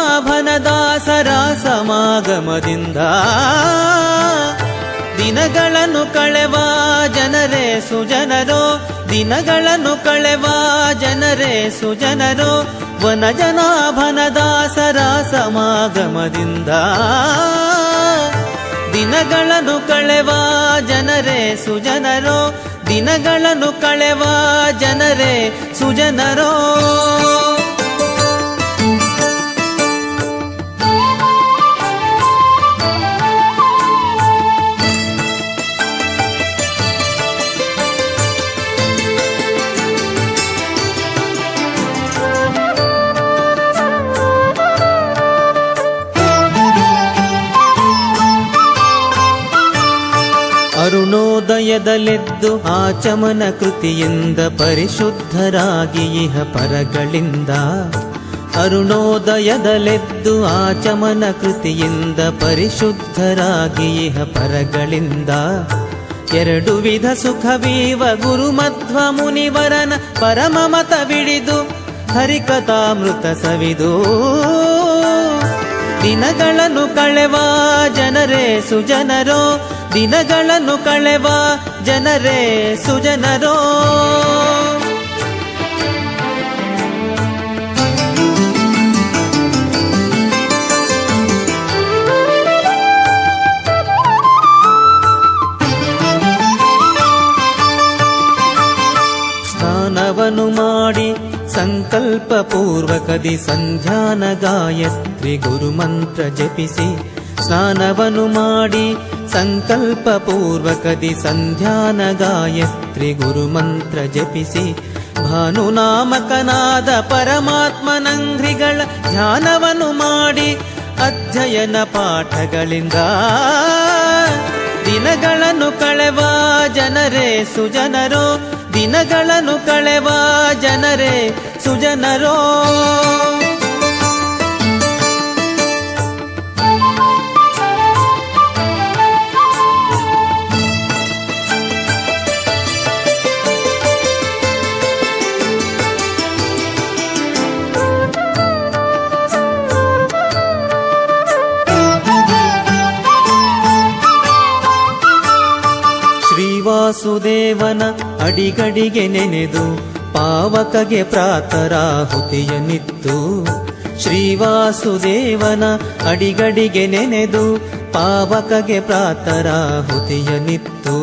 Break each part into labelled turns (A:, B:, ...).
A: ವನಜನಾಭನದಾಸರ ಸಮಾಗಮದಿಂದ ದಿನಗಳನ್ನು ಕಳೆವ ಜನರೇ ಸುಜನರೋ, ದಿನಗಳನ್ನು ಕಳೆವ ಜನರೇ ಸುಜನರೋ. ವನಜನಾಭನದಾಸರ ಸಮಾಗಮದಿಂದ ದಿನಗಳನ್ನು ಕಳೆವ ಜನರೇ ಸುಜನರೋ, ದಿನಗಳನ್ನು ಕಳೆವ ಜನರೇ ಸುಜನರೋ. ಅರುಣೋದಯದಲೆದ್ದು ಆಚಮನ ಕೃತಿಯಿಂದ ಪರಿಶುದ್ಧರಾಗಿ ಇಹ ಪರಗಳಿಂದ, ಅರುಣೋದಯದಲೆದ್ದು ಆಚಮನ ಕೃತಿಯಿಂದ ಪರಿಶುದ್ಧರಾಗಿ ಇಹ ಪರಗಳಿಂದ. ಎರಡು ವಿಧ ಸುಖವೀವ ಗುರುಮಧ್ವ ಮುನಿವರನ ಪರಮಮತವಿಡಿದು ಹರಿಕಥಾಮೃತ ಸವಿದು ದಿನಗಳನ್ನು ಕಳೆವ ಜನರೇ ಸುಜನರೋ, ದಿನಗಳನ್ನು ಕಳೆವ ಜನರೇ ಸುಜನರೋ. ಸ್ನಾನವನ್ನು ಮಾಡಿ ಸಂಕಲ್ಪ ಪೂರ್ವಕದಿ ಸಂಧ್ಯಾನ ಗಾಯತ್ರಿ ಗುರುಮಂತ್ರ ಜಪಿಸಿ, ಸ್ನಾನವನ್ನು ಮಾಡಿ ಸಂಕಲ್ಪ ಪೂರ್ವಕದಿ ಸಂಧ್ಯಾನ ಗಾಯತ್ರಿ ಗುರುಮಂತ್ರ ಜಪಿಸಿ, ಭಾನುನಾಮಕನಾದ ಪರಮಾತ್ಮನಂಘ್ರಿಗಳ ಧ್ಯಾನವನ್ನು ಮಾಡಿ ಅಧ್ಯಯನ ಪಾಠಗಳಿಂದ ದಿನಗಳನ್ನು ಕಳೆವ ಜನರೇ ಸುಜನರೋ, ದಿನಗಳನ್ನು ಕಳೆವ ಜನರೇ ಸುಜನರೋ. ಶ್ರೀವಾಸುದೇವನ ಅಡಿಗಡಿಗೆ ನೆನೆದು ಪಾವಕಗೆ ಪ್ರಾತರಾಹುತಿಯನಿತ್ತು, ಶ್ರೀವಾಸುದೇವನ ಅಡಿಗಡಿಗೆ ನೆನೆದು ಪಾವಕಗೆ ಪ್ರಾತರಾಹುತಿಯನಿತ್ತು.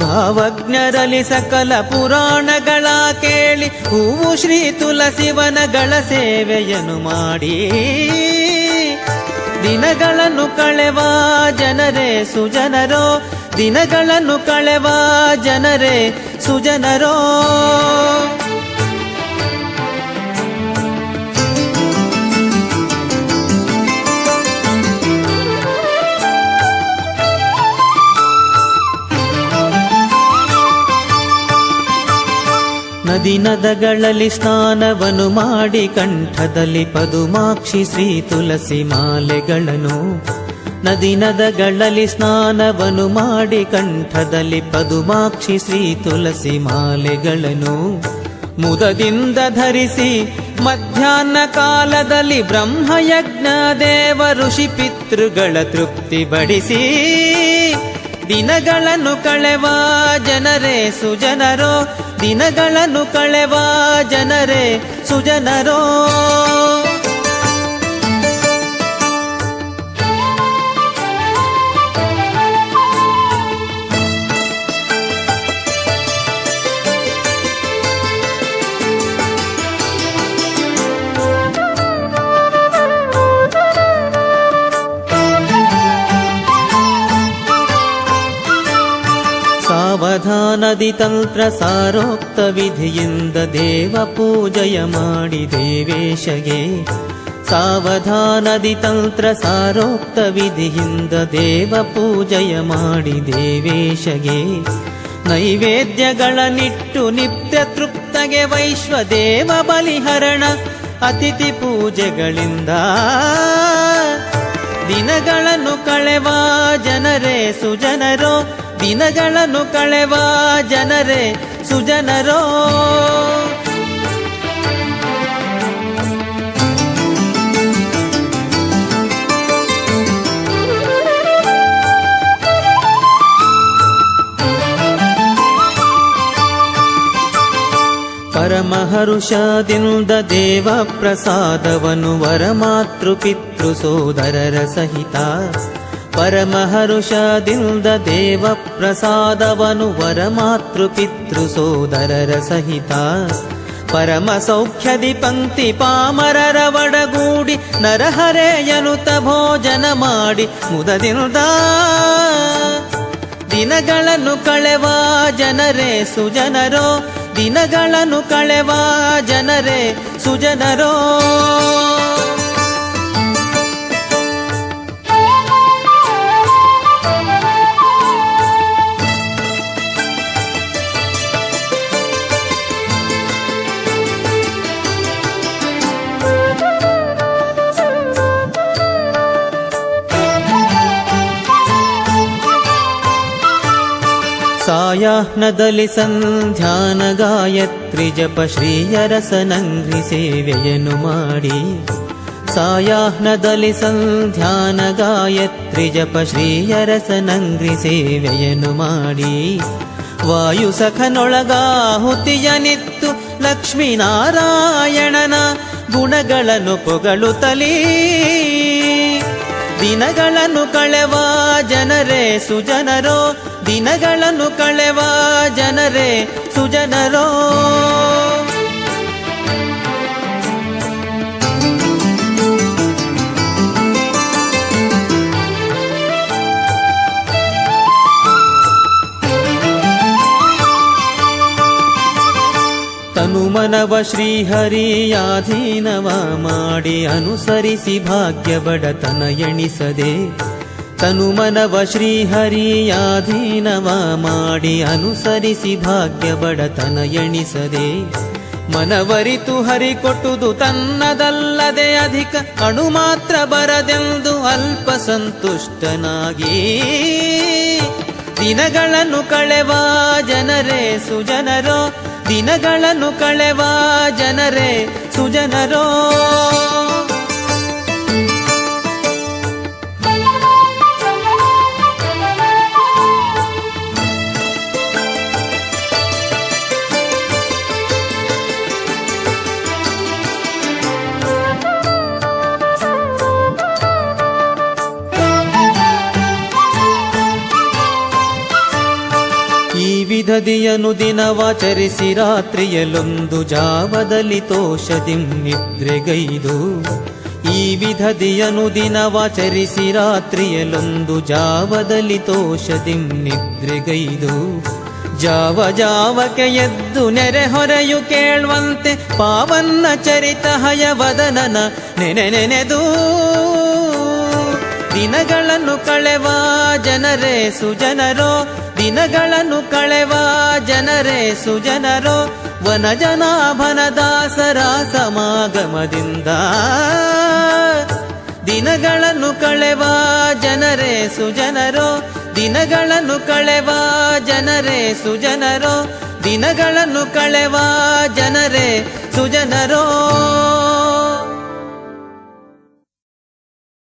A: ಭಾವಜ್ಞರಲ್ಲಿ ಸಕಲ ಪುರಾಣಗಳ ಕೇಳಿ ಹೂವು ಶ್ರೀ ತುಳಸಿವನಗಳ ಸೇವೆಯನ್ನು ಮಾಡಿ ದಿನಗಳನ್ನು ಕಳೆವ ಜನರೇ ಸುಜನರೋ, ದಿನಗಳನ್ನು ಕಳೆವ ಜನರೇ ಸುಜನರೋ. ನದಿ ನದಗಳಲ್ಲಿ ಸ್ನಾನವನ್ನು ಮಾಡಿ ಕಂಠದಲ್ಲಿ ಪದುಮಾಕ್ಷಿ ಶ್ರೀ ತುಳಸಿ ಮಾಲೆಗಳನ್ನು, ನದಿ ನದಗಳಲ್ಲಿ ಸ್ನಾನವನ್ನು ಮಾಡಿ ಕಂಠದಲ್ಲಿ ಪದುಮಾಕ್ಷಿ ಶ್ರೀ ತುಳಸಿ ಮಾಲೆಗಳನ್ನು ಮುದದಿಂದ ಧರಿಸಿ ಮಧ್ಯಾಹ್ನ ಕಾಲದಲ್ಲಿ ಬ್ರಹ್ಮಯಜ್ಞ ದೇವ ಋಷಿ ಪಿತೃಗಳ ತೃಪ್ತಿ ಬಡಿಸಿ ದಿನಗಳನ್ನು ಕಳೆವ ಜನರೇ ಸುಜನರೋ, ದಿನಗಳನ್ನು ಕಳೆವ ಜನರೇ ಸುಜನರೋ. ಸಾವಧಾನದಿ ತಂತ್ರ ಸಾರೋಕ್ತ ವಿಧಿಯಿಂದ ದೇವ ಪೂಜೆಯ ಮಾಡಿ ದೇವೇಶಗೆ, ಸಾವಧಾನದಿ ತಂತ್ರ ಸಾರೋಕ್ತ ವಿಧಿಯಿಂದ ದೇವ ಪೂಜೆಯ ಮಾಡಿ ದೇವೇಶಗೆ, ನೈವೇದ್ಯಗಳ ನಿಟ್ಟು ನಿತ್ಯ ತೃಪ್ತಗೆ ವೈಶ್ವದೇವ ಬಲಿಹರಣ ಅತಿಥಿ ಪೂಜೆಗಳಿಂದ ದಿನಗಳನ್ನು ಕಳೆವ ಜನರೇ ಸುಜನರೋ, ದಿನಗಳನ್ನು ಕಳೆವ ಜನರೇ ಸುಜನರೋ. ಪರಮಹರುಷದಿಂದ ದೇವ ಪ್ರಸಾದವನು ವರಮಾತೃ ಪಿತೃ ಸೋದರರ ಸಹಿತ. ಪರಮಹರುಷದಿಂದ ದೇವ ಪ್ರಸಾದವನು ವರಮಾತೃ ಪಿತೃ ಸೋದರರ ಸಹಿತ. ಪರಮ ಸೌಖ್ಯದಿ ಪಂಕ್ತಿ ಪಾಮರರ ಒಡಗೂಡಿ ನರಹರೆಯನುತ ಭೋಜನ ಮಾಡಿ ಮುದದಿಂದ ದಿನಗಳನ್ನು ಕಳೆವ ಜನರೇ ಸುಜನರೋ, ದಿನಗಳನ್ನು ಕಳೆವ ಜನರೇ ಸುಜನರೋ. ಸಾಯಾಹ್ನದಲ್ಲಿ ಸಂಧ್ಯಾನ ಗಾಯತ್ರಿ ಜಪ ಶ್ರೀಯರಸನಂಗ್ರಿ ಸೇವೆಯನ್ನು ಮಾಡಿ. ಸಾಯಾಹ್ನದಲ್ಲಿ ಸಂಧ್ಯಾನ ಗಾಯತ್ರಿ ಜಪ ಶ್ರೀಯರಸನಂಗ್ರಿ ಸೇವೆಯನ್ನು ಮಾಡಿ. ವಾಯು ಸಖನೊಳಗಾಹುತಿಯನಿತ್ತು ಲಕ್ಷ್ಮೀನಾರಾಯಣನ ಗುಣಗಳನ್ನು ಪೊಗಳುತ್ತಲೀ ದಿನಗಳನ್ನು ಕಳೆವ ಜನರೇ ಸುಜನರೋ, ದಿನಗಳನ್ನು ಕಳೆವ ಜನರೇ ಸುಜನರೋ. ತನುಮನವ ಶ್ರೀಹರಿಯಾಧೀನವ ಮಾಡಿ ಅನುಸರಿಸಿ ಭಾಗ್ಯ ಬಡತನ ಎಣಿಸದೆ. ತನುಮನವ ಶ್ರೀಹರಿಯಾಧೀನವ ಮಾಡಿ ಅನುಸರಿಸಿ ಭಾಗ್ಯ ಬಡತನ ಎಣಿಸದೆ. ಮನವರಿತು ಹರಿ ಕೊಟ್ಟುದು ತನ್ನದಲ್ಲದೆ ಅಧಿಕ ಅಣು ಮಾತ್ರ ಬರದೆಂದು ಅಲ್ಪ ಸಂತುಷ್ಟನಾಗಿ ದಿನಗಳನ್ನು ಕಳೆವ ಜನರೇ ಸುಜನರೋ, ದಿನಗಳನ್ನು ಕಳೆವ ಜನರೇ ಸುಜನರೋ. ಈ ವಿಧದಿಯನು ದಿನವಾಚರಿಸಿ ರಾತ್ರಿಯಲ್ಲೊಂದು ಜಾವದಲ್ಲಿ ತೋಷದಿಂ ನಿದ್ರೆಗೈದು. ಈ ವಿಧದಿಯನು ದಿನವಾಚರಿಸಿ ರಾತ್ರಿಯಲ್ಲೊಂದು ಜಾವದಲ್ಲಿ ತೋಷದಿಂ ನಿದ್ರೆಗೈದು. ಜಾವ ಜಾವಕ್ಕೆ ಎದ್ದು ನೆರೆ ಹೊರೆಯು ಕೇಳುವಂತೆ ಪಾವನ್ನ ಚರಿತ ಹಯವದನನ ನೆನೆದು ದಿನಗಳನ್ನು ಕಳೆವ ಜನರೇ ಸುಜನರೋ, ದಿನಗಳನ್ನು ಕಳೆವ ಜನರೇ ಸುಜನರೋ. ವನಜನಾಭನ ದಾಸರ ಸಮಾಗಮದಿಂದ ದಿನಗಳನ್ನು ಕಳೆವ ಜನರೇ ಸುಜನರೋ, ದಿನಗಳನ್ನು ಕಳೆವ ಜನರೇ ಸುಜನರೋ, ದಿನಗಳನ್ನು ಕಳೆವ ಜನರೇ ಸುಜನರೋ.